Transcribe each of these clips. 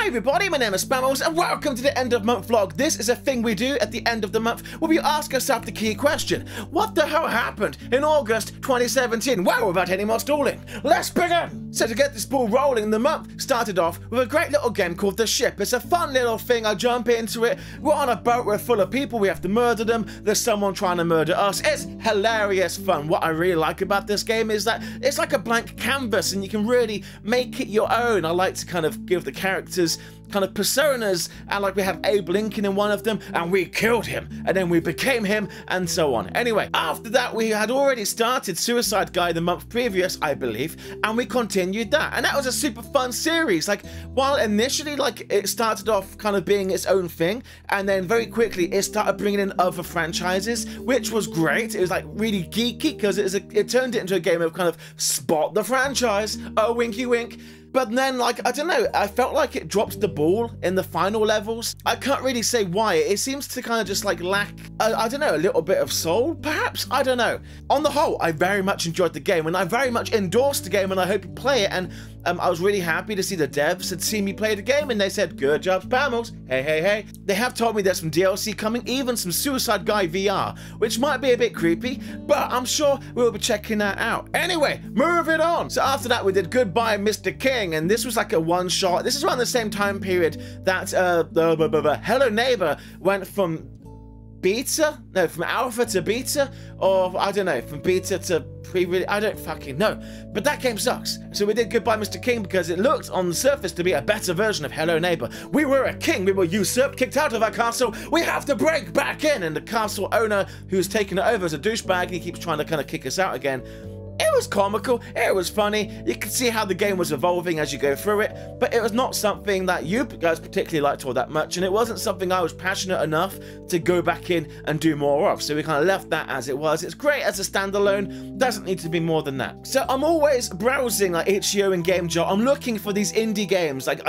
Hi everybody, my name is Spammals and welcome to the end of month vlog. This is a thing we do at the end of the month where we ask ourselves the key question. What the hell happened in August 2017? Well, without any more stalling, let's begin! So to get this ball rolling, the month started off with a great little game called The Ship. It's a fun little thing, I jump into it, we're on a boat, we're full of people, we have to murder them, there's someone trying to murder us. It's hilarious fun. What I really like about this game is that it's like a blank canvas and you can really make it your own. I like to kind of give the characters kind of personas, and like we have Abe Lincoln in one of them and we killed him and then we became him and so on. Anyway, after that we had already started Suicide Guy the month previous, I believe, and we continued that, and that was a super fun series. Like, while initially like it started off kind of being its own thing, and then very quickly it started bringing in other franchises, which was great. It was like really geeky because it turned it into a game of kind of spot the franchise, oh winky wink. But then, like, I don't know, I felt like it dropped the ball in the final levels. I can't really say why. It seems to kind of just like lack, I don't know, a little bit of soul, perhaps? I don't know. On the whole, I very much enjoyed the game and I very much endorsed the game and I hope you play it. And I was really happy to see the devs had seen me play the game and they said, good job, Spammals. Hey, hey, hey. They have told me there's some DLC coming, even some Suicide Guy VR, which might be a bit creepy, but I'm sure we'll be checking that out. Anyway, moving on. So after that, we did Goodbye, Mr. King, and this was like a one-shot. This is around the same time period that Hello Neighbor went from beta? No, from alpha to beta? Or, I don't know, from beta to pre-release? I don't fucking know. But that game sucks. So we did Goodbye Mr. King because it looked on the surface to be a better version of Hello Neighbor. We were a king, we were usurped, kicked out of our castle, we have to break back in, and the castle owner who's taken it over is a douchebag, he keeps trying to kind of kick us out again. It was comical, it was funny, you could see how the game was evolving as you go through it, but it was not something that you guys particularly liked all that much, and it wasn't something I was passionate enough to go back in and do more of, so we kind of left that as it was. It's great as a standalone, doesn't need to be more than that. So I'm always browsing like itch.io and GameJolt, I'm looking for these indie games, like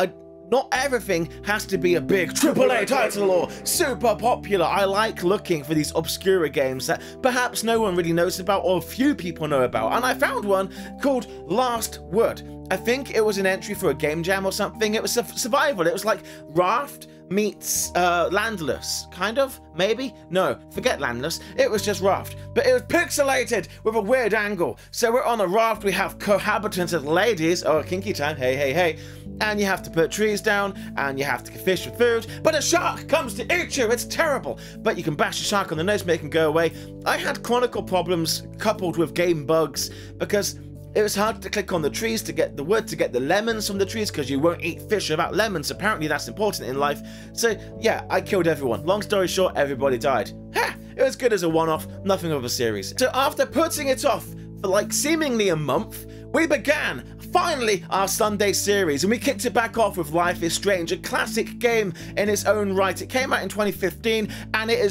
not everything has to be a big AAA title or super popular. I like looking for these obscure games that perhaps no one really knows about or few people know about. And I found one called Last Word. I think it was an entry for a game jam or something. It was survival. It was like Raft meets Landless, kind of, maybe? No, forget Landless, it was just Raft. But it was pixelated with a weird angle. So we're on a raft, we have cohabitants as ladies, oh, kinky time, hey, hey, hey. And you have to put trees down, and you have to fish for food, but a shark comes to eat you, it's terrible. But you can bash the shark on the nose, make him go away. I had chronicle problems coupled with game bugs, because it was hard to click on the trees to get the wood, to get the lemons from the trees, because you won't eat fish without lemons. Apparently that's important in life. So yeah, I killed everyone. Long story short, everybody died. Ha! It was good as a one-off, nothing of a series. So after putting it off for like seemingly a month, we began, finally, our Sunday series, and we kicked it back off with Life is Strange, a classic game in its own right. It came out in 2015, and it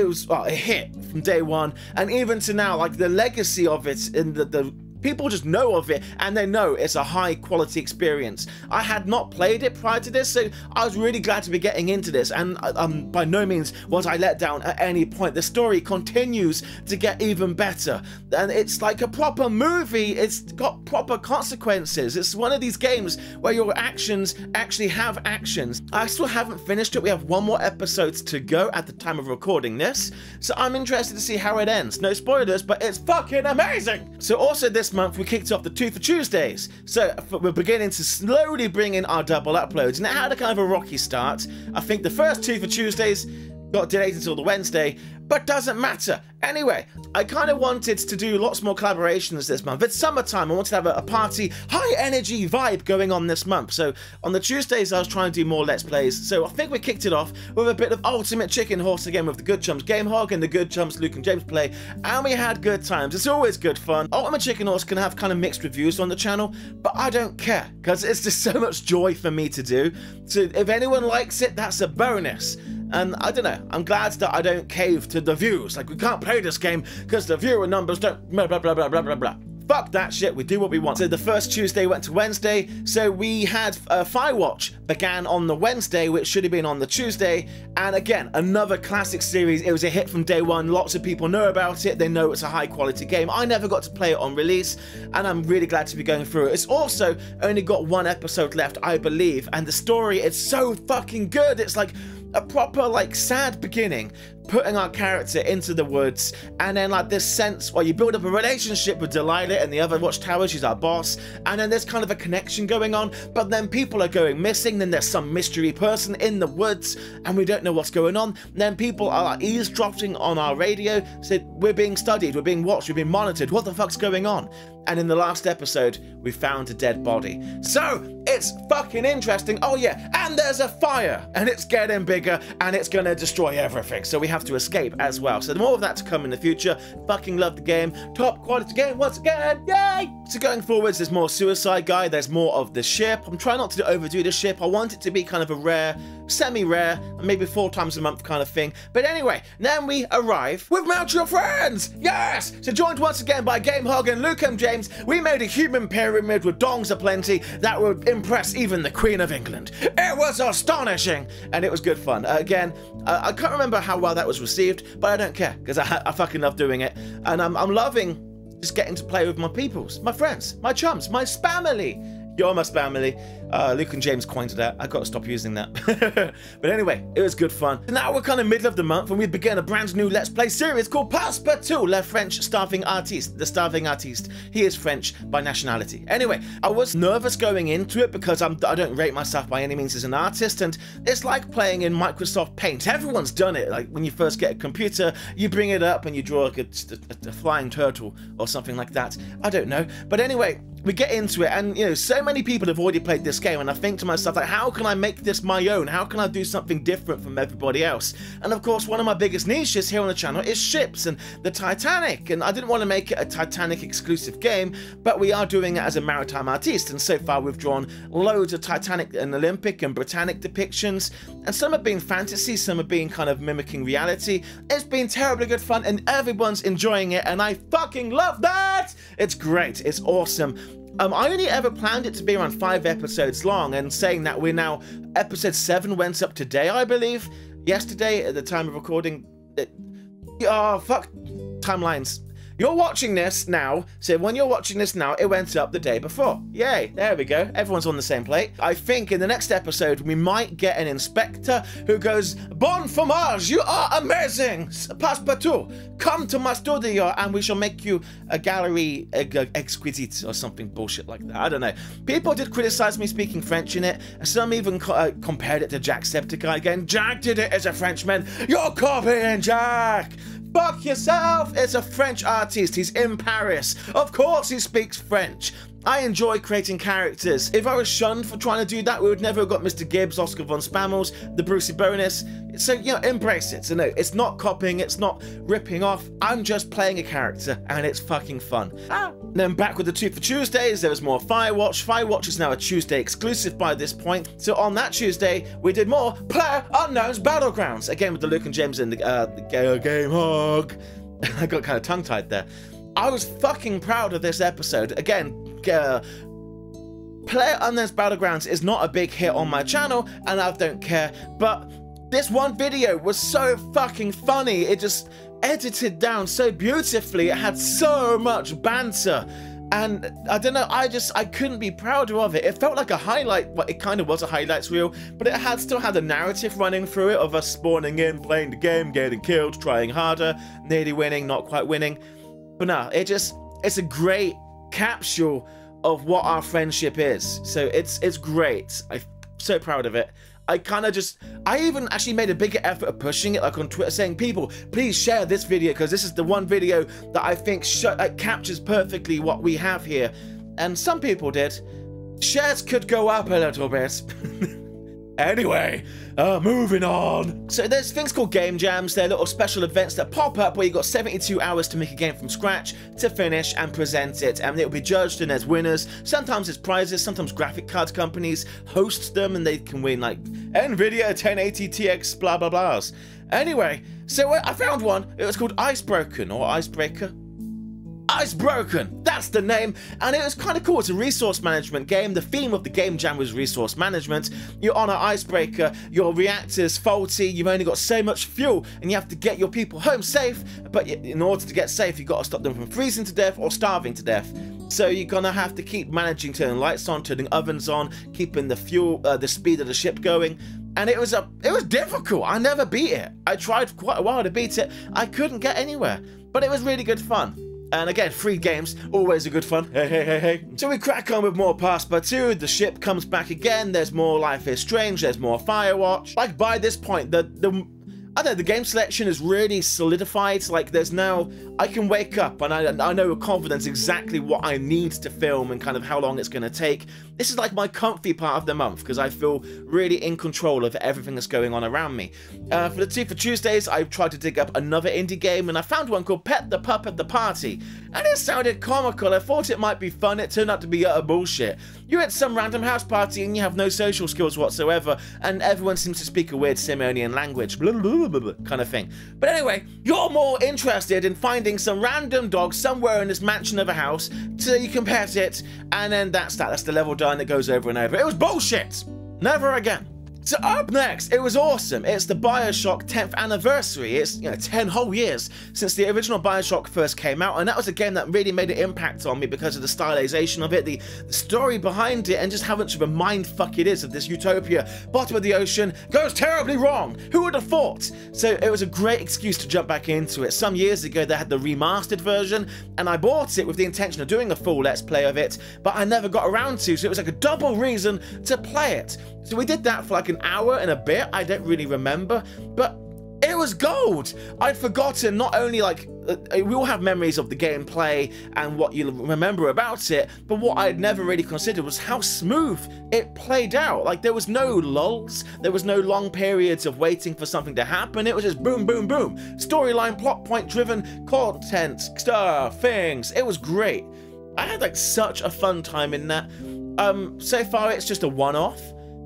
was a hit from day one, and even to now, like the legacy of it in the people just know of it, and they know it's a high quality experience. I had not played it prior to this, so I was really glad to be getting into this, and by no means was I let down at any point. The story continues to get even better, and it's like a proper movie. It's got proper consequences. It's one of these games where your actions actually have actions. I still haven't finished it. We have one more episode to go at the time of recording this, so I'm interested to see how it ends. No spoilers, but it's fucking amazing! So also this month we kicked off the 2 for Tuesdays, so we're beginning to slowly bring in our double uploads, and it had a kind of a rocky start. I think the first 2 for Tuesdays got delayed until the Wednesday, but doesn't matter. Anyway, I kind of wanted to do lots more collaborations this month. It's summertime, I wanted to have a party, high energy vibe going on this month. So on the Tuesdays I was trying to do more Let's Plays. So I think we kicked it off with a bit of Ultimate Chicken Horse again with the Good Chums Game Hog and the Good Chums Luke and James play. And we had good times. It's always good fun. Ultimate Chicken Horse can have kind of mixed reviews on the channel, but I don't care because it's just so much joy for me to do. So if anyone likes it, that's a bonus. And I don't know, I'm glad that I don't cave to the views. Like, we can't play this game because the viewer numbers don't blah blah blah blah blah blah blah. fuck that shit, we do what we want. So the first Tuesday went to Wednesday, so we had Firewatch began on the Wednesday, which should have been on the Tuesday, and again, another classic series. It was a hit from day one, lots of people know about it, they know it's a high quality game. I never got to play it on release, and I'm really glad to be going through it. It's also only got one episode left, I believe, and the story is so fucking good. It's like a proper, like, sad beginning, putting our character into the woods, and then like this sense where you build up a relationship with Delilah and the other watchtower. She's our boss, and then there's kind of a connection going on, but then people are going missing, then there's some mystery person in the woods and we don't know what's going on. And then people are like eavesdropping on our radio, said we're being studied, we're being watched, we're being monitored, what the fuck's going on? And in the last episode, we found a dead body. So, it's fucking interesting. Oh yeah, and there's a fire, and it's getting bigger, and it's gonna destroy everything. So we have to escape as well. So more of that to come in the future. Fucking love the game. Top quality game once again, yay! So going forwards, there's more Suicide Guy, there's more of the ship. I'm trying not to overdo the ship. I want it to be kind of a rare, semi-rare, maybe 4 times a month kind of thing. But anyway, then we arrive with Mutual Friends! Yes! So joined once again by GameHog and Luke and James, we made a human pyramid with dongs aplenty that would impress even the Queen of England. It was astonishing, and it was good fun. Again, I can't remember how well that was received, but I don't care, because I fucking love doing it, and I'm loving just getting to play with my peoples, my friends, my chums, my Spammally. You're my Spammally. Luke and James coined that. I got to stop using that. But anyway, it was good fun. Now we're kind of middle of the month and we begin a brand new Let's Play series called Passepartout, Le French Starving Artiste. The Starving Artiste. He is French by nationality. Anyway, I was nervous going into it because I don't rate myself by any means as an artist, and it's like playing in Microsoft Paint. Everyone's done it. Like when you first get a computer, you bring it up and you draw like a flying turtle or something like that. I don't know. But anyway, we get into it, and you know, so many people have already played this game, and I think to myself, like, how can I make this my own? How can I do something different from everybody else? And of course, one of my biggest niches here on the channel is ships and the Titanic, and I didn't want to make it a Titanic exclusive game, but we are doing it as a maritime artiste, and so far we've drawn loads of Titanic and Olympic and Britannic depictions, and some have been fantasy, some have been kind of mimicking reality. It's been terribly good fun, and everyone's enjoying it, and I fucking love that! It's great, it's awesome. I only ever planned it to be around 5 episodes long, and saying that we're now, episode 7 went up today, I believe. Yesterday, at the time of recording. Oh, fuck timelines. You're watching this now, so when you're watching this now, it went up the day before. Yay, there we go. Everyone's on the same plate. I think in the next episode, we might get an inspector who goes, Bon fromage, you are amazing! Passepartout, come to my studio and we shall make you a gallery exquisite or something bullshit like that. I don't know. People did criticize me speaking French in it. Some even compared it to Jacksepticeye again. Jack did it as a Frenchman. You're copying Jack! Fuck yourself! It's a French artist. He's in Paris. Of course he speaks French. I enjoy creating characters. If I was shunned for trying to do that, we would never have got Mr. Gibbs, Oscar von Spammals, the Brucey bonus. So, you know, embrace it. So no, it's not copying, it's not ripping off. I'm just playing a character, and it's fucking fun. Then back with the 2 for Tuesdays, there was more Firewatch. Firewatch is now a Tuesday exclusive by this point. So on that Tuesday, we did more Player Unknown's Battlegrounds. Again with the Luke and James and the Game Hog. I got kind of tongue-tied there. I was fucking proud of this episode. Again, Player Unknown's Battlegrounds is not a big hit on my channel, and I don't care, but this one video was so fucking funny. It just edited down so beautifully. It had so much banter, and I don't know, I couldn't be prouder of it. It felt like a highlight, well, it kind of was a highlights reel, but it still had a narrative running through it of us spawning in, playing the game, getting killed, trying harder, nearly winning, not quite winning. But no, it's a great capsule of what our friendship is. So it's great. I'm so proud of it. I even actually made a bigger effort of pushing it, like on Twitter, saying, people, please share this video, because this is the one video that I think captures perfectly what we have here. And some people did. Shares could go up a little bit. Anyway, moving on. So there's things called game jams. They're little special events that pop up where you've got 72 hours to make a game from scratch, to finish and present it, and it'll be judged, and there's winners. Sometimes it's prizes, sometimes graphic card companies host them and they can win like NVIDIA 1080 TX blah blah blahs. Anyway, so I found one. It was called Icebroken or Icebreaker. Icebroken, that's the name, and it was kind of cool. It's a resource management game. The theme of the game jam was resource management. You're on an icebreaker, your reactor's faulty, you've only got so much fuel, and you have to get your people home safe, but in order to get safe, you've got to stop them from freezing to death or starving to death. So you're gonna have to keep managing turning lights on, turning ovens on, keeping the fuel, the speed of the ship going. And it was difficult. I never beat it. I tried quite a while to beat it. I couldn't get anywhere, but it was really good fun. And again, free games, always a good fun. Hey, hey, hey, hey. So we crack on with more Pass Part 2, the ship comes back again, there's more Life is Strange, there's more Firewatch. Like, by this point, I don't know, the game selection is really solidified. Like, there's now, I can wake up and I know with confidence exactly what I need to film and kind of how long it's going to take. This is like my comfy part of the month because I feel really in control of everything that's going on around me. For the Two for Tuesdays, I tried to dig up another indie game and I found one called Pet the Pup at the Party. And it sounded comical. I thought it might be fun. It turned out to be utter bullshit. You're at some random house party and you have no social skills whatsoever, and everyone seems to speak a weird Simonian language, blah, blah, blah, blah, kind of thing. But anyway, you're more interested in finding some random dog somewhere in this mansion of a house so you can pet it, and then that's that. That's the level done. It goes over and over. It was bullshit. Never again. So up next, it was awesome. It's the BioShock 10th anniversary. It's, 10 whole years since the original BioShock first came out, and that was a game that really made an impact on me because of the stylization of it, the story behind it, and just how much of a mindfuck it is of this utopia. Bottom of the ocean goes terribly wrong. Who would have thought? So it was a great excuse to jump back into it. Some years ago, they had the remastered version, and I bought it with the intention of doing a full Let's Play of it, but I never got around to, so it was like a double reason to play it. So we did that for like an hour and a bit. I don't really remember, but it was gold. I'd forgotten not only like, we all have memories of the gameplay and what you remember about it, but what I'd never really considered was how smooth it played out. Like, there was no lulls, there was no long periods of waiting for something to happen. It was just boom, boom, boom. Storyline, plot point driven, content, stuff, things. It was great. I had like such a fun time in that. So far it's just a one-off,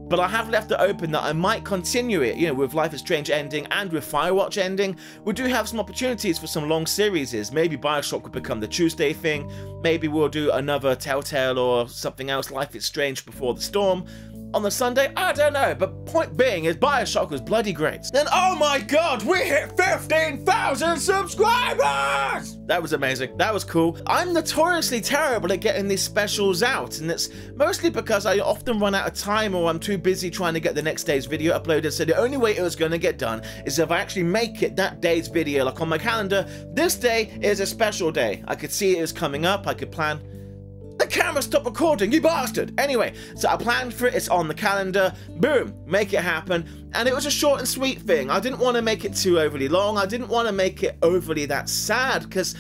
but I have left it open that I might continue it, with Life is Strange ending and with Firewatch ending. We do have some opportunities for some long series. Maybe BioShock could become the Tuesday thing. Maybe we'll do another Telltale or something else, Life is Strange Before the Storm. On the Sunday, I don't know, but point being is BioShock was bloody great. Then, oh my god, we hit 15,000 subscribers! That was amazing. That was cool. I'm notoriously terrible at getting these specials out, and it's mostly because I often run out of time or I'm too busy trying to get the next day's video uploaded, so the only way it was going to get done is if I actually make it that day's video. Like on my calendar, this day is a special day. I could see it was coming up, I could plan. The camera stopped recording, you bastard! Anyway, so I planned for it, it's on the calendar, boom, make it happen, and it was a short and sweet thing. I didn't want to make it too overly long, I didn't want to make it overly that sad, because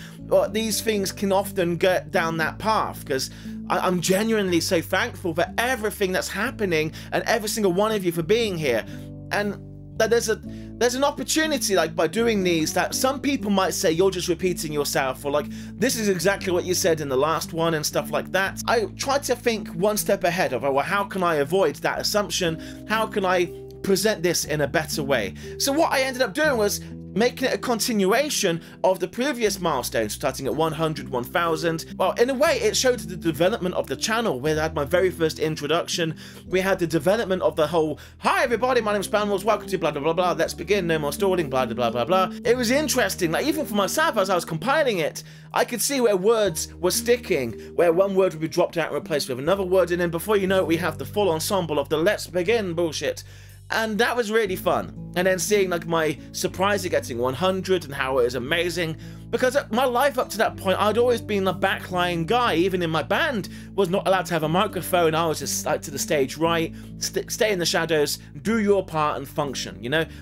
these things can often get down that path, because I'm genuinely so thankful for everything that's happening, and every single one of you for being here, and that there's an opportunity, like, by doing these, that some people might say you're just repeating yourself, or like, this is exactly what you said in the last one and stuff like that. I try to think one step ahead of, well, how can I avoid that assumption? How can I present this in a better way? So what I ended up doing was making it a continuation of the previous milestones, starting at 100, 1000. Well, in a way, it showed the development of the channel, where I had my very first introduction. We had the development of the whole, hi everybody, my name's Spammals, welcome to blah, blah, blah, blah, let's begin, no more stalling, blah, blah, blah, blah, blah. It was interesting, like, even for myself, as I was compiling it, I could see where words were sticking, where one word would be dropped out and replaced with another word, and then before you know it, we have the full ensemble of the let's begin bullshit. And that was really fun. And then seeing like my surprise at getting 100 and how it was amazing. Because my life up to that point, I'd always been a backline guy. Even in my band, was not allowed to have a microphone. I was just like to the stage right, stay in the shadows, do your part and function,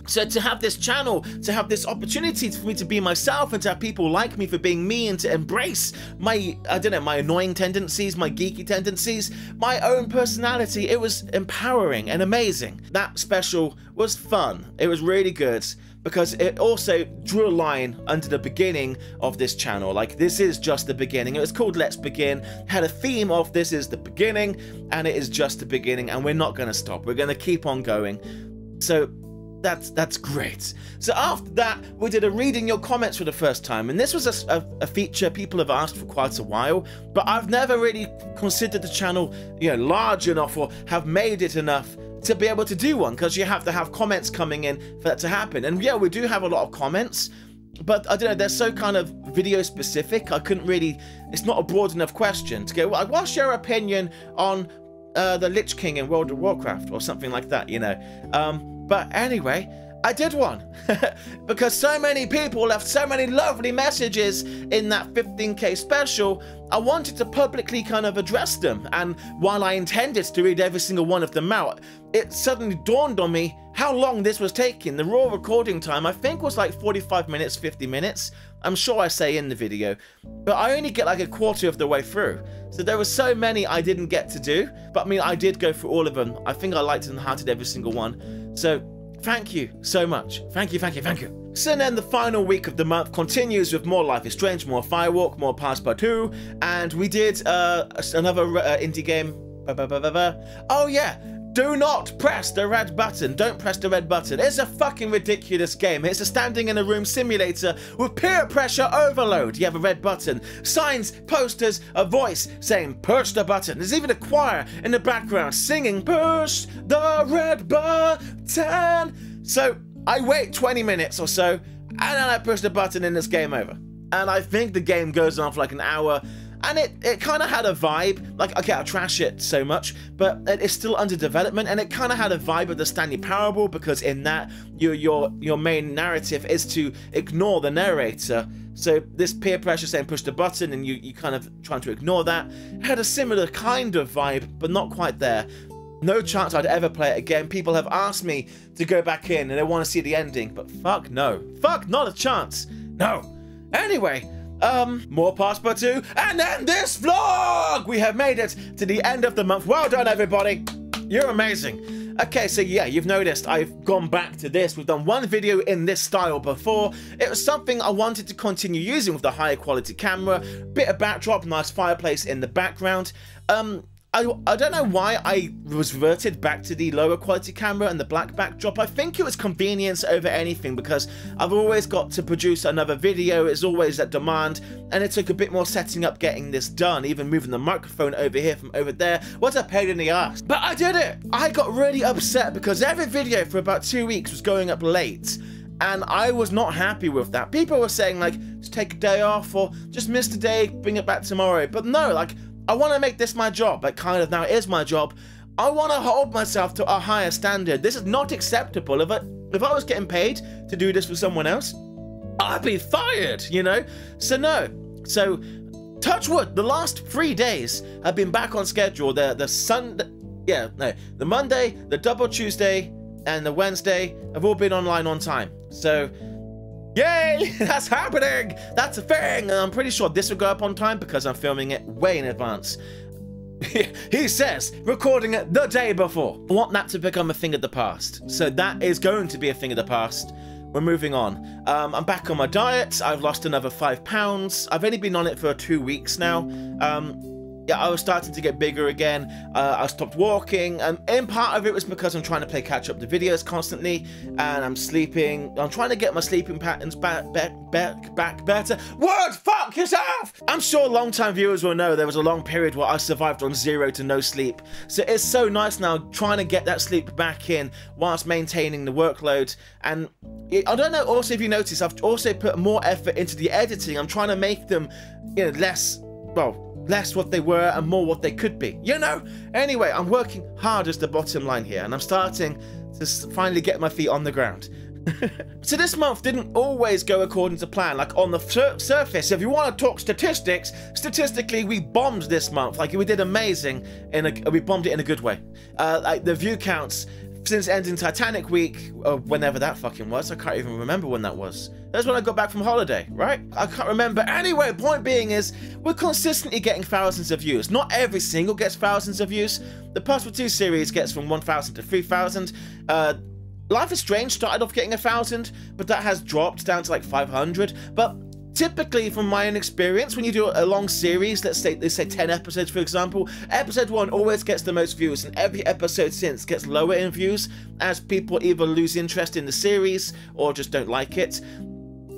So to have this channel, to have this opportunity for me to be myself and to have people like me for being me and to embrace my, my annoying tendencies, my geeky tendencies, my own personality, it was empowering and amazing. That special was fun. It was really good, because it also drew a line under the beginning of this channel. Like, this is just the beginning. It was called Let's Begin, had a theme of this is the beginning, and it is just the beginning, and we're not going to stop. We're going to keep on going. So That's great. So after that, we did a reading your comments for the first time, and this was a feature people have asked for quite a while, but I've never really considered the channel, you know, large enough or have made it enough to be able to do one, because you have to have comments coming in for that to happen. And yeah, we do have a lot of comments, but I don't know, they're so kind of video specific, I couldn't really, it's not a broad enough question to go, like, what's your opinion on the Lich King in World of Warcraft, or something like that, you know. But anyway, I did one because so many people left so many lovely messages in that 15k special. I wanted to publicly kind of address them, and while I intended to read every single one of them out, it suddenly dawned on me how long this was taking. The raw recording time, I think, was like 45 minutes, 50 minutes. I'm sure I say in the video, but I only get like a quarter of the way through. So there were so many I didn't get to do, but I mean, I did go through all of them. I think I liked and hearted every single one. So thank you so much. Thank you, thank you, thank you. So then the final week of the month continues with more Life is Strange, more Firewalk, more Passepartout, and we did another indie game. Oh yeah, do not press the red button. Don't press the red button. It's a fucking ridiculous game. It's a standing in a room simulator with peer pressure overload. You have a red button, signs, posters, a voice saying push the button. There's even a choir in the background singing push the red button. So I wait 20 minutes or so, and then I push the button and it's game over. And I think the game goes on for like an hour, and it kind of had a vibe, like, okay, I'll trash it so much, but it's still under development, and it kind of had a vibe of the Stanley Parable, because in that, your main narrative is to ignore the narrator. So this peer pressure saying push the button, and you kind of trying to ignore that, had a similar kind of vibe, but not quite there. No chance I'd ever play it again. People have asked me to go back in, and they want to see the ending, but fuck no. Fuck, not a chance. No. Anyway, more Passepartout, and then this vlog! We have made it to the end of the month. Well done, everybody. You're amazing. Okay, so yeah, you've noticed I've gone back to this. We've done one video in this style before. It was something I wanted to continue using with the higher quality camera. Bit of backdrop, nice fireplace in the background. I don't know why I reverted back to the lower quality camera and the black backdrop. I think it was convenience over anything, because I've always got to produce another video. It's always at demand, and it took a bit more setting up getting this done. Even moving the microphone over here from over there was a pain in the ass. But I did it! I got really upset because every video for about 2 weeks was going up late, and I was not happy with that. People were saying, like, just take a day off, or just miss the day, bring it back tomorrow. But no, like, I want to make this my job. It kind of now is my job. I want to hold myself to a higher standard. This is not acceptable. If I was getting paid to do this for someone else, I'd be fired, you know? So no. So, touch wood, the last 3 days have been back on schedule. The Monday, the double Tuesday, and the Wednesday have all been online on time. So, yay! That's happening! That's a thing! And I'm pretty sure this will go up on time because I'm filming it way in advance. He says, recording it the day before. I want that to become a thing of the past. So that is going to be a thing of the past. We're moving on. I'm back on my diet. I've lost another 5 pounds. I've only been on it for 2 weeks now. Yeah, I was starting to get bigger again. I stopped walking, and in part of it was because I'm trying to play catch up the videos constantly, and I'm sleeping. I'm trying to get my sleeping patterns back better. Word, fuck yourself! I'm sure long-time viewers will know there was a long period where I survived on 0 to no sleep. So it's so nice now trying to get that sleep back in whilst maintaining the workload. And I don't know, also if you notice, I've also put more effort into the editing. I'm trying to make them, you know, less what they were and more what they could be, you know? Anyway, I'm working hard as the bottom line here, and I'm starting to finally get my feet on the ground. So this month didn't always go according to plan. Like, on the surface, if you want to talk statistics, statistically we bombed this month. Like, we did amazing, we bombed it in a good way. Like, the view counts since ending Titanic week, or whenever that fucking was, I can't even remember when that was. That's when I got back from holiday, right? I can't remember. Anyway, point being is, we're consistently getting thousands of views. Not every single gets thousands of views. The Passepartout series gets from 1,000 to 3,000. Life is Strange started off getting 1,000, but that has dropped down to like 500. But typically, from my own experience, when you do a long series, let's say 10 episodes, for example, episode 1 always gets the most views, and every episode since gets lower in views as people either lose interest in the series or just don't like it.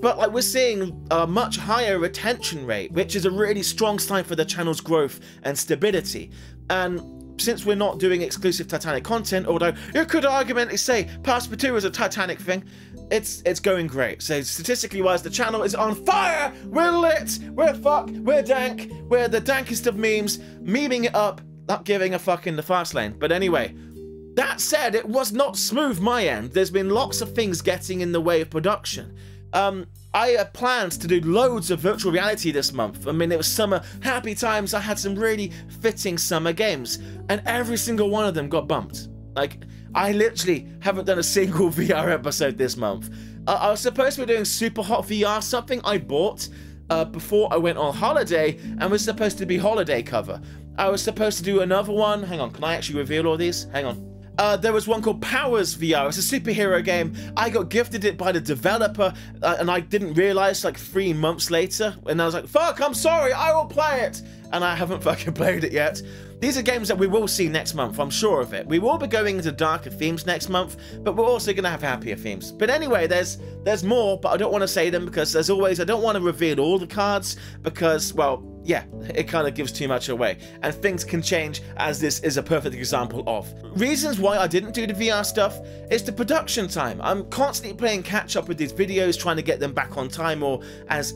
But like, we're seeing a much higher retention rate, which is a really strong sign for the channel's growth and stability. And since we're not doing exclusive Titanic content, although you could arguably say Passepartout 2 is a Titanic thing, it's going great. So statistically wise, the channel is on fire. We're lit. We're fuck. We're dank. We're the dankest of memes, memeing it up, not giving a fuck in the fast lane. But anyway, that said, it was not smooth my end. There's been lots of things getting in the way of production. I had plans to do loads of virtual reality this month. I mean, it was summer, happy times. I had some really fitting summer games, and every single one of them got bumped. Like, I literally haven't done a single VR episode this month. I was supposed to be doing Super Hot VR, something I bought before I went on holiday, and was supposed to be holiday cover. I was supposed to do another one. Hang on, can I actually reveal all these? Hang on. There was one called Powers VR. It's a superhero game. I got gifted it by the developer, and I didn't realize like 3 months later. And I was like, fuck, I'm sorry, I will play it. And I haven't fucking played it yet. These are games that we will see next month, I'm sure of it. We will be going into darker themes next month, but we're also going to have happier themes. But anyway, there's more, but I don't want to say them because, as always, I don't want to reveal all the cards because, well, yeah, it kind of gives too much away, and things can change, as this is a perfect example of. Reasons why I didn't do the VR stuff is the production time. I'm constantly playing catch up with these videos, trying to get them back on time or as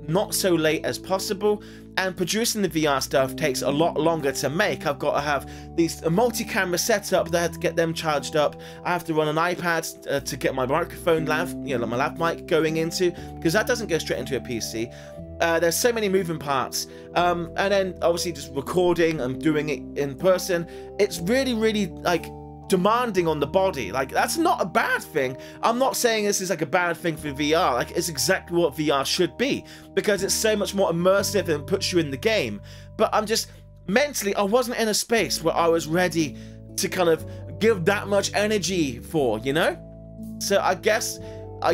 not so late as possible, and producing the VR stuff takes a lot longer to make. I've got to have these multi-camera setup that I have to get them charged up. I have to run an iPad to get my microphone lav, you know, my lav mic going into, because that doesn't go straight into a PC. There's so many moving parts, and then obviously just recording and doing it in person. It's really like demanding on the body. Like, that's not a bad thing. I'm not saying this is like a bad thing for VR. Like, it's exactly what VR should be, because it's so much more immersive and puts you in the game. But I'm just mentally, I wasn't in a space where I was ready to kind of give that much energy for, you know? So I guess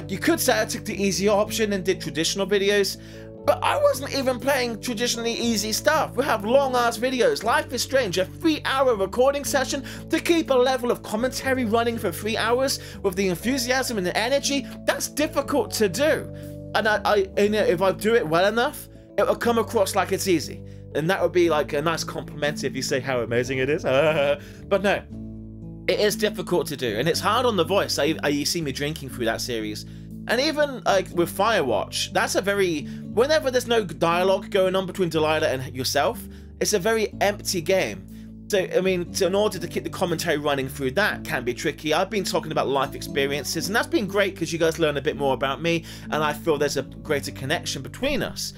you could say I took the easier option and did traditional videos, but I wasn't even playing traditionally easy stuff. We have long-ass videos. Life is Strange, a 3-hour recording session to keep a level of commentary running for 3 hours with the enthusiasm and the energy. That's difficult to do. And you know, if I do it well enough, it will come across like it's easy. And that would be like a nice compliment if you say how amazing it is. But no, it is difficult to do. And it's hard on the voice. You see me drinking through that series. And even like with Firewatch, that's a very, whenever there's no dialogue going on between Delilah and yourself, it's a very empty game. So, I mean, in order to keep the commentary running through that can be tricky. I've been talking about life experiences, and that's been great because you guys learn a bit more about me, and I feel there's a greater connection between us.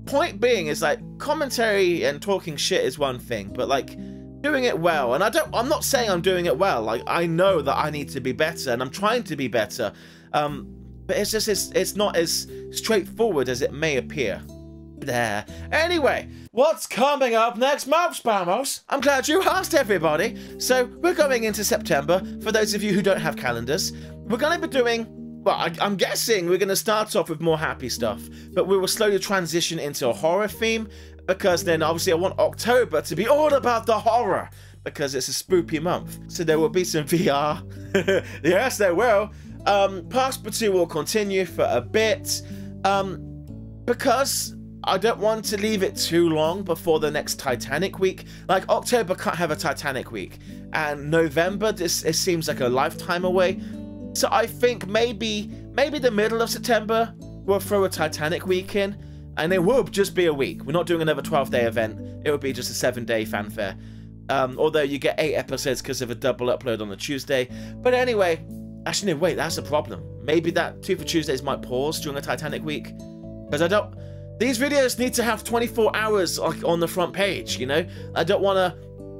Point being is like, commentary and talking shit is one thing, but like, doing it well, and I'm not saying I'm doing it well. Like, I know that I need to be better, and I'm trying to be better. But it's just, it's not as straightforward as it may appear. There. Anyway, what's coming up next month, Spammals? I'm glad you asked, everybody. So, we're going into September. For those of you who don't have calendars, we're going to be doing, well, I'm guessing we're going to start off with more happy stuff, but we will slowly transition into a horror theme, because then obviously I want October to be all about the horror, because it's a spooky month. So there will be some VR. Yes, there will. Passepartout 2 will continue for a bit, because I don't want to leave it too long before the next Titanic week. Like, October can't have a Titanic week, and November, it seems like a lifetime away. So I think maybe the middle of September we'll throw a Titanic week in, and it will just be a week. We're not doing another 12-day event. It will be just a 7-day fanfare. Although you get 8 episodes because of a double upload on the Tuesday. But anyway, actually no, wait, that's a problem. Maybe that 2 for Tuesdays might pause during a Titanic week, because these videos need to have 24 hours on the front page, you know? I don't want to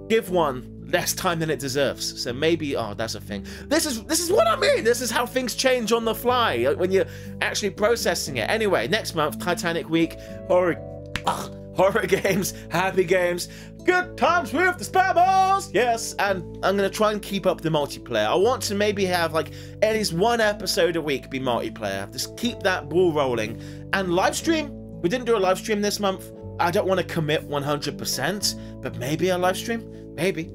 give one less time than it deserves. So maybe, oh, that's a thing. This is what I mean. This is how things change on the fly when you're actually processing it. Anyway, next month, Titanic week, horror games, happy games, good times with the Spammals. Yes, and I'm gonna try and keep up the multiplayer. I want to maybe have like at least one episode a week be multiplayer. Just keep that ball rolling. And live stream. We didn't do a live stream this month. I don't want to commit 100%, but maybe a live stream, maybe.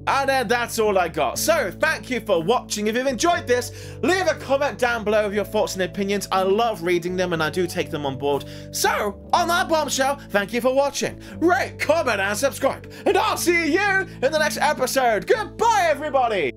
And then that's all I got. So thank you for watching. If you've enjoyed this, leave a comment down below with your thoughts and opinions. I love reading them and I do take them on board. So on that bombshell, thank you for watching. Rate, comment and subscribe. And I'll see you in the next episode. Goodbye, everybody.